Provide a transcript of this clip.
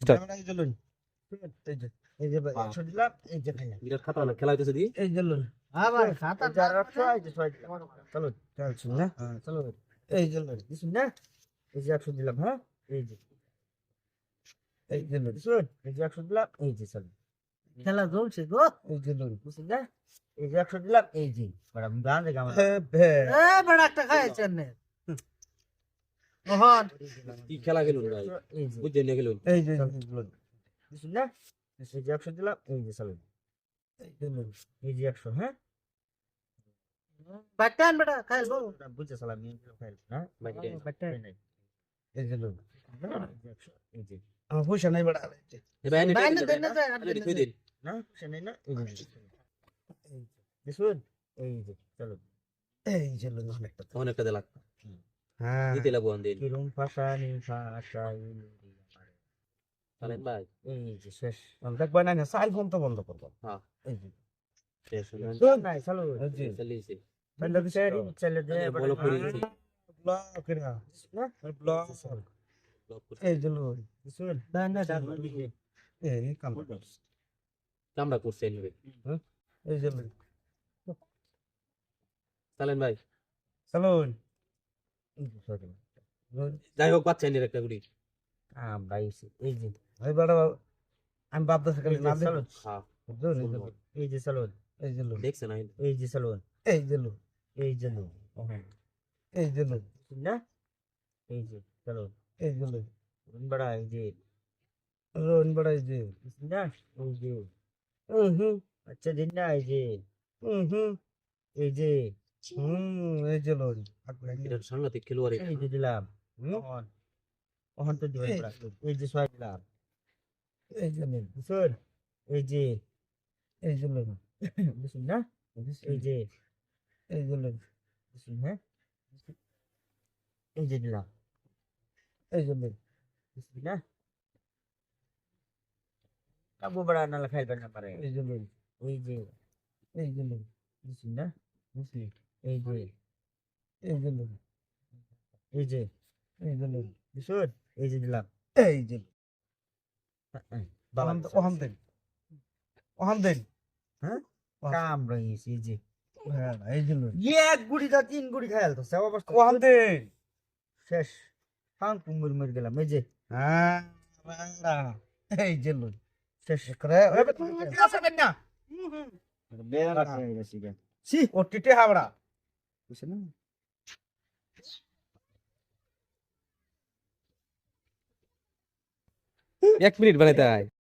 Start. এই যে লুন এই যে একশো দিলাম এই যে খাইলাম বিরাট খাতা না খেলা হইতেছে দি এই যে লুন আবার খাতা চার একশো এই যে ছয় দিলাম চলো চলছুন না হ্যাঁ চলো এই যে লুন দিছুন না এই যে একশো দিলাম হ্যাঁ এই যে লুন দিছুন এই যে একশো দিলাম এই যে চলো খেলা চলছে গো। এই যে লুন বুঝছেন না এই যে একশো দিলাম এই যে ম্যাডাম গান দেখে আমার এ বড় একটা খাইছেন নে মোহন কি খেলা গেলুন ভাই এই যে বুঝছেন না গেলুন এই যে লুন দিছুন না এই যে একশো দিলাম এই যে চলো এই যে লুন এই যে একশো হ্যাঁ বাটান বড় খাইল বউ বুঝছে সালাম নিয়ে ফাইল হ্যাঁ বাটান এই যে লুন এই যে আমার পয়সা নাই বড় এ ভাই নি বাইনে দেন না যায় রেডি কই দিন না পয়সা নাই না এই যে দিছুন এই যে চলো এই যে লুন অনেকটা তখন একটা দিলাক হ্যাঁ দিতে লাগবো দিন কিরম ভাষা নি ভাষা তাহলে ভাই এই যে শেষ দেখবা না সাইল ফোন তো বন্ধ করবো হ্যাঁ এই যে শেষ হলো নাই চলো জি চলিছে বন্ধ দিছে চলে দে বলো করেছি ব্লক করে না ব্লক এই যে লুন দিছুন বাইনে এই কাম করছ কামড়া করছে নিবে এই যে লুন চালেন ভাই চলুন যাই হোক বাচ্চা নিয়ে একটা গুড়ি আমরা এই যে ভাই বড় আমি ভাবতেছি খালি নাম চলুন হ্যাঁ এই যে চলুন এই যে লুন দেখছে না এই যে চলুন এই যে লুন এই যে লুন এই যে লুন না এই যে চলুন এই যে লুন রুন বড়া এই যে রুন বড়া এই যে না এই যে আচ্ছা দিন না এই যে এই যে এই যে লুন এটা সাংঘাতিক খেলোয়াড় এই যে দিলাম অহন তো দিবেন বড়া এই যে ছয় দিলাম এই যে নিন বুঝুন এই যে লুন বুঝুন না এই যে লুন বুঝুন হ্যাঁ এই যে দিলাম এই যে লুন বুঝুন না কাবু বড়া না খাইবেন না পারে এই যে লুন এই যে লুন বুঝুন না বুঝলি এই যে লুন এই যে লুন বুঝুন এই যে দিলাম এই যে ওহান দেন হ্যাঁ কাম রইছে এই যে হ্যাঁ এই যে লুন এক গুড়ি দা তিন গুড়ি খাইল তো সেবা বস্তা ওহান দেন শেষ ফাং কুমুর মর গেলাম এই যে হ্যাঁ এই যে লুন শেষ করে আসবেন না বেরা খাই গেছি গে সি ওটিতে হাবড়া বুঝছেন না এক মিনিট বানাইতে হয়।